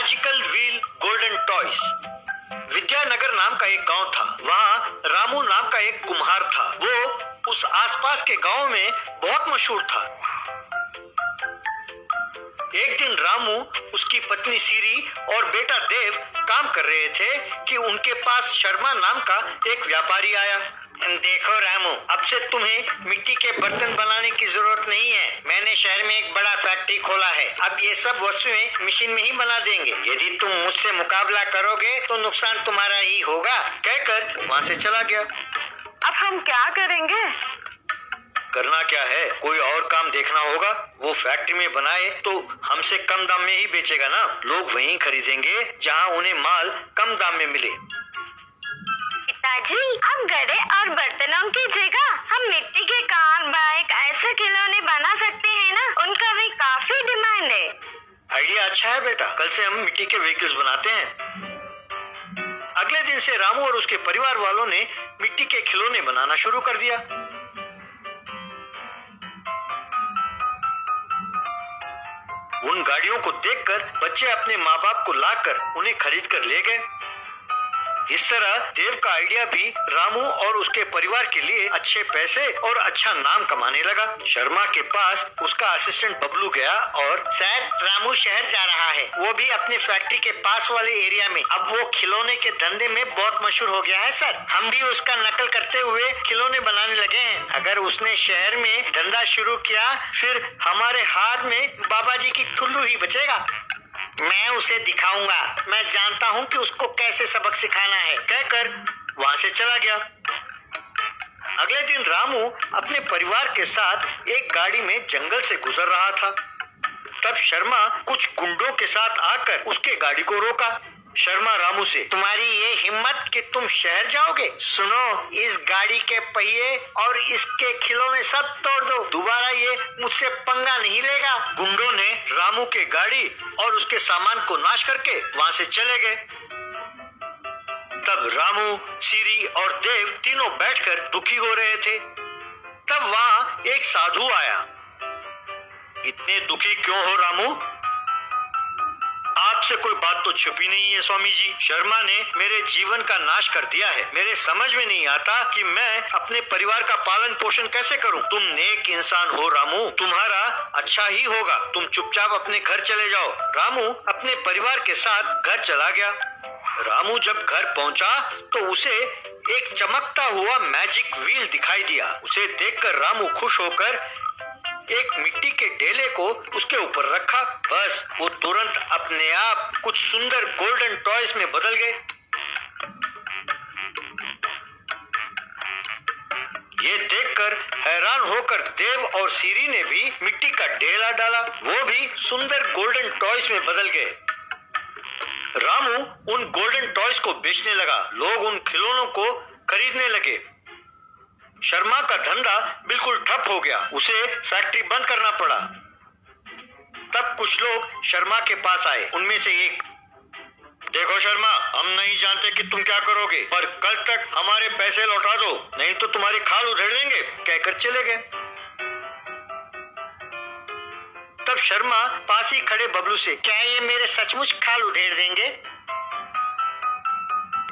Magical wheel golden toys. Vidyanagar नाम का एक गांव था। वहाँ रामू नाम का एक कुम्हार था। वो उस आसपास के गांव में बहुत मशहूर था। एक दिन रामू, उसकी पत्नी सीरी और बेटा देव काम कर रहे थे कि उनके पास शर्मा नाम का एक व्यापारी आया। देखो रामू, अब से तुम्हें मिट्टी के बर्तन बनाने की जरूरत नहीं है। मैंने शहर में एक बड़ा फैक्ट्री खोला है। अब ये सब वस्तुएं मशीन में ही बना देंगे। यदि तुम मुझसे मुकाबला करोगे तो नुकसान तुम्हारा ही होगा, कहकर वहाँ से चला गया। अब हम क्या करेंगे? करना क्या है, कोई और काम देखना होगा। वो फैक्ट्री में बनाए तो हमसे कम दाम में ही बेचेगा ना। लोग वहीं खरीदेंगे जहाँ उन्हें माल कम दाम में मिले। पिताजी, अब घड़े और बर्तनों की जगह हम मिट्टी के कार, बाइक, ऐसे खिलौने बना सकते हैं ना। उनका भी काफी डिमांड है। आइडिया अच्छा है बेटा, कल से हम मिट्टी के व्हीकल्स बनाते हैं। अगले दिन से रामू और उसके परिवार वालों ने मिट्टी के खिलौने बनाना शुरू कर दिया। उन गाड़ियों को देखकर बच्चे अपने माँ बाप को लाकर उन्हें खरीद कर ले गए। इस तरह देव का आइडिया भी रामू और उसके परिवार के लिए अच्छे पैसे और अच्छा नाम कमाने लगा। शर्मा के पास उसका असिस्टेंट बबलू गया और सर, रामू शहर जा रहा है, वो भी अपनी फैक्ट्री के पास वाले एरिया में। अब वो खिलौने के धंधे में बहुत मशहूर हो गया है सर। हम भी उसका नकल करते हुए खिलौने बनाने लगे हैं। अगर उसने शहर में धंधा शुरू किया फिर हमारे हाथ में बाबा जी की ठुल्लू ही बचेगा। मैं उसे दिखाऊंगा, मैं जानता हूँ कि उसको कैसे सबक सिखाना है, कहकर वहाँ से चला गया। अगले दिन रामू अपने परिवार के साथ एक गाड़ी में जंगल से गुजर रहा था। तब शर्मा कुछ गुंडों के साथ आकर उसके गाड़ी को रोका। शर्मा रामू से, तुम्हारी ये हिम्मत कि तुम शहर जाओगे? सुनो, इस गाड़ी के पहिए और इसके खिलौने सब तोड़ दो। दोबारा ये मुझसे पंगा नहीं लेगा। गुंडों ने रामू के गाड़ी और उसके सामान को नाश करके वहाँ से चले गए। तब रामू, सीरी और देव तीनों बैठकर दुखी हो रहे थे। तब वहाँ एक साधु आया। इतने दुखी क्यों हो रामू? आपसे कोई बात तो छुपी नहीं है स्वामी जी। शर्मा ने मेरे जीवन का नाश कर दिया है। मेरे समझ में नहीं आता कि मैं अपने परिवार का पालन पोषण कैसे करूं। तुम नेक इंसान हो रामू, तुम्हारा अच्छा ही होगा। तुम चुपचाप अपने घर चले जाओ। रामू अपने परिवार के साथ घर चला गया। रामू जब घर पहुंचा तो उसे एक चमकता हुआ मैजिक व्हील दिखाई दिया। उसे देखकर रामू खुश होकर एक मिट्टी के ढेले को उसके ऊपर रखा। बस वो तुरंत अपने आप कुछ सुंदर गोल्डन टॉयज में बदल गए। ये देखकर हैरान होकर देव और सीरी ने भी मिट्टी का ढेला डाला। वो भी सुंदर गोल्डन टॉयज में बदल गए। रामू उन गोल्डन टॉयज को बेचने लगा। लोग उन खिलौनों को खरीदने लगे। शर्मा का धंधा बिल्कुल ठप हो गया। उसे फैक्ट्री बंद करना पड़ा। तब कुछ लोग शर्मा के पास आए। उनमें से एक, देखो शर्मा, हम नहीं जानते कि तुम क्या करोगे, पर कल तक हमारे पैसे लौटा दो, नहीं तो तुम्हारी खाल उधेड़ देंगे, कहकर चले गए। तब शर्मा पास ही खड़े बबलू से, क्या ये मेरे सचमुच खाल उधेड़ देंगे?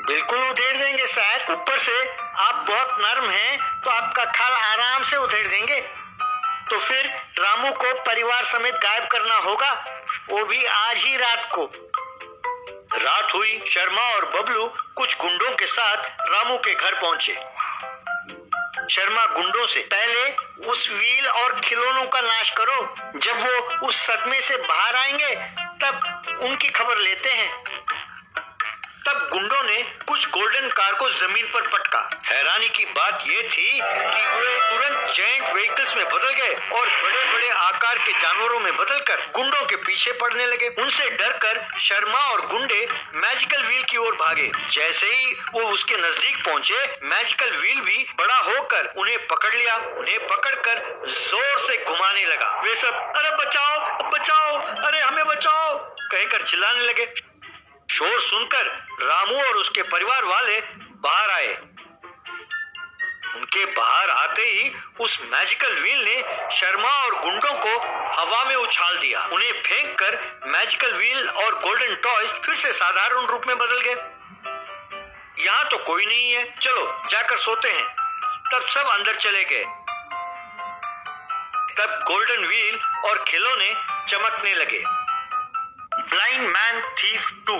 बिल्कुल उधेड़ देंगे सर। ऊपर से आप बहुत नर्म हैं तो आपका खाल आराम से उधेड़ देंगे। तो फिर रामू को परिवार समेत गायब करना होगा, वो भी आज ही रात को। रात हुई। शर्मा और बबलू कुछ गुंडों के साथ रामू के घर पहुंचे। शर्मा गुंडों से, पहले उस व्हील और खिलौनों का नाश करो। जब वो उस सदमे से बाहर आएंगे तब उनकी खबर लेते हैं। तब गुंडों ने कुछ गोल्डन कार को जमीन पर पटका। हैरानी की बात ये थी कि वे तुरंत जायंट व्हीकल्स में बदल गए और बड़े बड़े आकार के जानवरों में बदलकर गुंडों के पीछे पड़ने लगे। उनसे डरकर शर्मा और गुंडे मैजिकल व्हील की ओर भागे। जैसे ही वो उसके नजदीक पहुंचे, मैजिकल व्हील भी बड़ा होकर उन्हें पकड़ लिया। उन्हें पकड़कर जोर से घुमाने लगा। वे सब, अरे बचाओ बचाओ, अरे हमें बचाओ, कहकर चिल्लाने लगे। शोर सुनकर रामू और उसके परिवार वाले बाहर आए। उनके बाहर आते ही उस मैजिकल व्हील ने शर्मा और गुंडों को हवा में उछाल दिया। उन्हें फेंक कर मैजिकल व्हील और गोल्डन टॉयज फिर से साधारण रूप में बदल गए। यहाँ तो कोई नहीं है, चलो जाकर सोते हैं। तब सब अंदर चले गए। तब गोल्डन व्हील और खिलौने चमकने लगे। Blind man thief 2।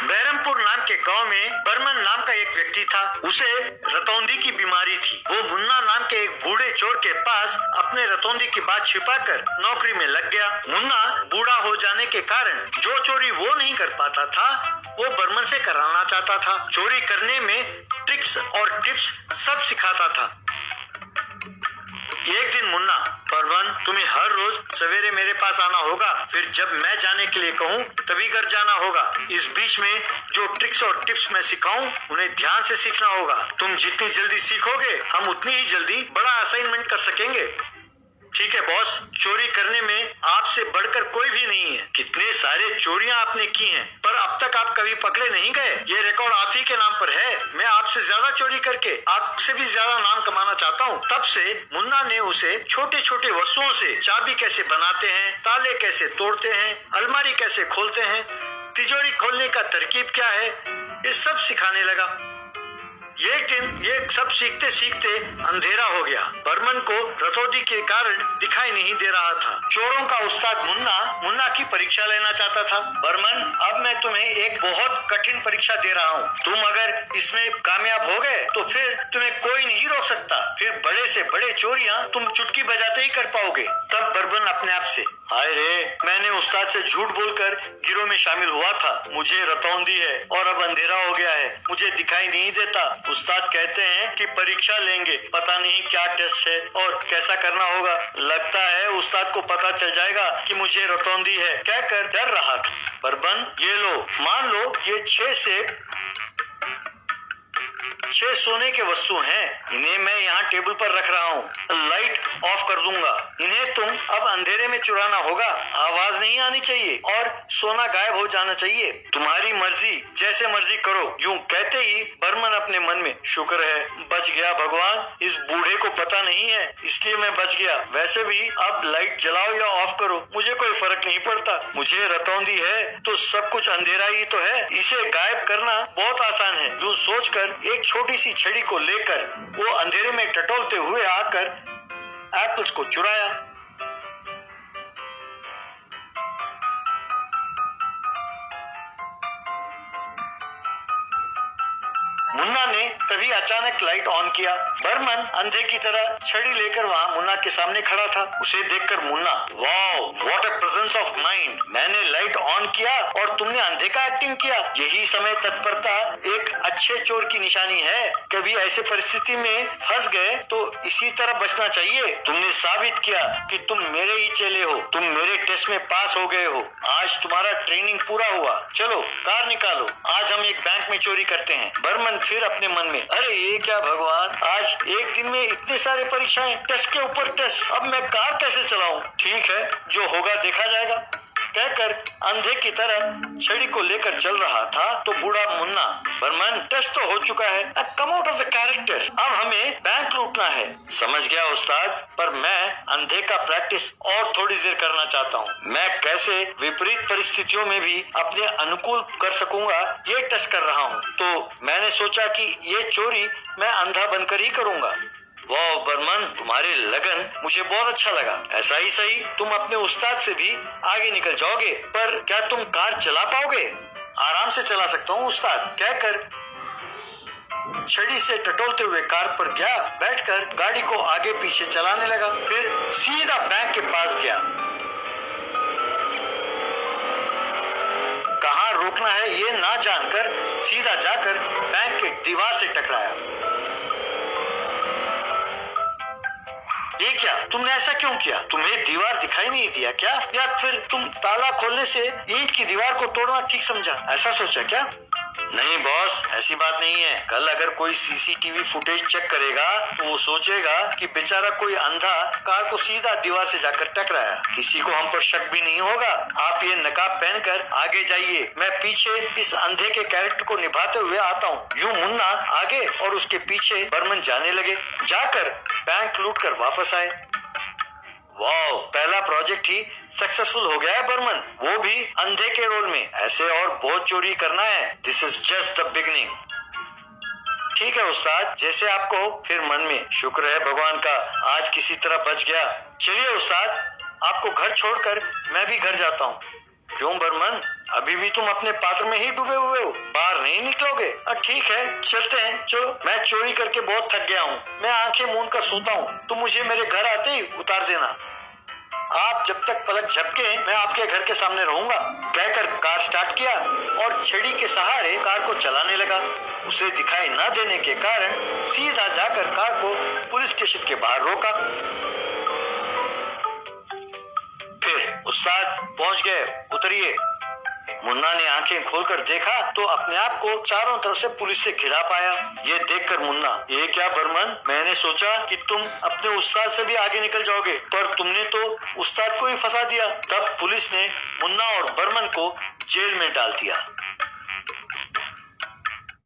बहरमपुर नाम के गांव में बर्मन नाम का एक व्यक्ति था। उसे रतौंधी की बीमारी थी। वो मुन्ना नाम के एक बूढ़े चोर के पास अपने रतौंधी की बात छिपाकर नौकरी में लग गया। मुन्ना बूढ़ा हो जाने के कारण जो चोरी वो नहीं कर पाता था वो बर्मन से कराना चाहता था। चोरी करने में ट्रिक्स और टिप्स सब सिखाता था। एक दिन मुन्ना, बर्मन तुम्हें हर रोज सवेरे मेरे पास आना होगा, फिर जब मैं जाने के लिए कहूँ तभी घर जाना होगा। इस बीच में जो ट्रिक्स और टिप्स मैं सिखाऊं उन्हें ध्यान से सीखना होगा। तुम जितनी जल्दी सीखोगे हम उतनी ही जल्दी बड़ा असाइनमेंट कर सकेंगे। ठीक है बॉस, चोरी करने में आपसे बढ़कर कोई भी नहीं है। कितने सारे चोरियां आपने की हैं, पर अब तक आप कभी पकड़े नहीं गए। ये रिकॉर्ड आप ही के नाम पर है। मैं आपसे ज्यादा चोरी करके आपसे भी ज्यादा नाम कमाना चाहता हूँ। तब से मुन्ना ने उसे छोटे छोटे वस्तुओं से चाबी कैसे बनाते हैं, ताले कैसे तोड़ते हैं, अलमारी कैसे खोलते हैं, तिजोरी खोलने का तरकीब क्या है, ये सब सिखाने लगा। एक दिन ये सब सीखते सीखते अंधेरा हो गया। बर्मन को रतौंधी के कारण दिखाई नहीं दे रहा था। चोरों का उस्ताद मुन्ना की परीक्षा लेना चाहता था। बर्मन, अब मैं तुम्हें एक बहुत कठिन परीक्षा दे रहा हूँ। तुम अगर इसमें कामयाब हो गए तो फिर तुम्हें कोई नहीं रोक सकता। फिर बड़े से बड़े चोरियां तुम चुटकी बजाते ही कर पाओगे। तब बर्मन अपने आप से, हाय रे, मैंने उस्ताद से झूठ बोलकर गिरोह में शामिल हुआ था। मुझे रतौंधी है और अब अंधेरा हो गया है, मुझे दिखाई नहीं देता। उस्ताद कहते हैं कि परीक्षा लेंगे, पता नहीं क्या टेस्ट है और कैसा करना होगा। लगता है उस्ताद को पता चल जाएगा कि मुझे रतौंधी है, कहकर डर रहा था। बर्मन, ये लो, मान लो ये 6 सोने के वस्तु हैं। इन्हें मैं यहाँ टेबल पर रख रहा हूँ। लाइट ऑफ कर दूंगा। इन्हें तुम अब अंधेरे में चुराना होगा। आवाज नहीं आनी चाहिए और सोना गायब हो जाना चाहिए। तुम्हारी मर्जी, जैसे मर्जी करो। यूं कहते ही बर्मन अपने मन में, शुक्र है बच गया भगवान, इस बूढ़े को पता नहीं है इसलिए मैं बच गया। वैसे भी अब लाइट जलाओ या ऑफ करो, मुझे कोई फर्क नहीं पड़ता। मुझे रतौंधी है तो सब कुछ अंधेरा ही तो है। इसे गायब करना बहुत आसान है। यूं सोचकर एक छोटी सी छड़ी को लेकर वो अंधेरे में टटोलते हुए आकर एप्पल्स को चुराया। मुन्ना ने तभी अचानक लाइट ऑन किया। बर्मन अंधे की तरह छड़ी लेकर वहाँ मुन्ना के सामने खड़ा था। उसे देखकर Munna, wow, what a presence of mind. मैंने लाइट ऑन किया और तुमने अंधे का एक्टिंग किया। यही समय तत्परता एक अच्छे चोर की निशानी है। कभी ऐसे परिस्थिति में फंस गए तो इसी तरह बचना चाहिए। तुमने साबित किया कि तुम मेरे ही चेले हो। तुम मेरे टेस्ट में पास हो गए हो। आज तुम्हारा ट्रेनिंग पूरा हुआ। चलो कार निकालो, आज हम एक बैंक में चोरी करते हैं। बर्मन फिर अपने मन में, अरे ये क्या भगवान, आज एक दिन में इतने सारे परीक्षाएं, टेस्ट के ऊपर टेस्ट, अब मैं कार कैसे चलाऊं। ठीक है, जो होगा देखा जाएगा, कहकर अंधे की तरह छड़ी को लेकर चल रहा था तो बूढ़ा मुन्ना, बर्मन टेस्ट तो हो चुका है, अब come out of the character, अब हमें बैंक लूटना है। समझ गया उस्ताद, पर मैं अंधे का प्रैक्टिस और थोड़ी देर करना चाहता हूँ। मैं कैसे विपरीत परिस्थितियों में भी अपने अनुकूल कर सकूंगा ये टेस्ट कर रहा हूँ। तो मैंने सोचा कि ये चोरी मैं अंधा बनकर ही करूंगा। वाह बर्मन, तुम्हारे लगन मुझे बहुत अच्छा लगा। ऐसा ही सही, तुम अपने उस्ताद से भी आगे निकल जाओगे। पर क्या तुम कार चला पाओगे? आराम से चला सकता हूँ उस्ताद, कहकर छड़ी से टटोलते हुए कार पर गया, बैठकर गाड़ी को आगे पीछे चलाने लगा। फिर सीधा बैंक के पास गया। कहाँ रोकना है ये ना जानकर सीधा जाकर बैंक के दीवार से टकराया। ये क्या, तुमने ऐसा क्यों किया? तुम्हें दीवार दिखाई नहीं दिया क्या? या फिर तुम ताला खोलने से ईंट की दीवार को तोड़ना ठीक समझा? ऐसा सोचा क्या? नहीं बॉस, ऐसी बात नहीं है। कल अगर कोई सीसीटीवी फुटेज चेक करेगा तो वो सोचेगा कि बेचारा कोई अंधा कार को सीधा दीवार से जाकर टकराया। किसी को हम पर शक भी नहीं होगा। आप ये नकाब पहनकर आगे जाइए, मैं पीछे इस अंधे के कैरेक्टर को निभाते हुए आता हूँ। यूं मुन्ना आगे और उसके पीछे बर्मन जाने लगे। जाकर बैंक लूट कर वापस आए। वाओ, पहला प्रोजेक्ट ही सक्सेसफुल हो गया है बर्मन, वो भी अंधे के रोल में। ऐसे और बहुत चोरी करना है। This is just the beginning. ठीक है उस्ताद, जैसे आपको। फिर मन में शुक्र है भगवान का, आज किसी तरह बच गया। चलिए उस्ताद, आपको घर छोड़कर मैं भी घर जाता हूँ। क्यों बर्मन, अभी भी तुम अपने पात्र में ही डूबे हुए हो, बाहर नहीं निकलोगे? ठीक है, चलते हैं। चलो, मैं चोरी करके बहुत थक गया हूँ, मैं आंखें मूंद कर सोता हूँ। तुम मुझे मेरे घर आते ही उतार देना। आप जब तक पलक झपके मैं आपके घर के सामने रहूंगा, कहकर कार स्टार्ट किया और छड़ी के सहारे कार को चलाने लगा। उसे दिखाई न देने के कारण सीधा जाकर कार को पुलिस स्टेशन के बाहर रोका। फिर उस्ताद पहुंच गए, उतरिए। मुन्ना ने आंखें खोलकर देखा तो अपने आप को चारों तरफ से पुलिस से घिरा पाया। ये देखकर मुन्ना, ये क्या बर्मन, मैंने सोचा कि तुम अपने उस्ताद से भी आगे निकल जाओगे, पर तुमने तो उस्ताद को ही फंसा दिया। तब पुलिस ने मुन्ना और बर्मन को जेल में डाल दिया।